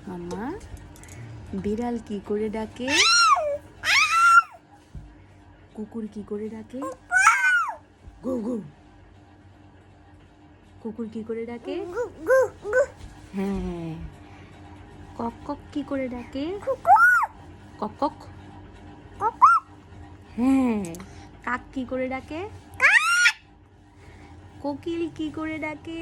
মাম্মা বিড়াল কি করে ডাকে? কুকুর কি করে ডাকে? গু গু। কুকুর কি করে ডাকে? হ্যাঁ। কক কক কি করে ডাকে? কক কক। হ্যাঁ। কাক কি করে ডাকে? কোকিল কি করে ডাকে?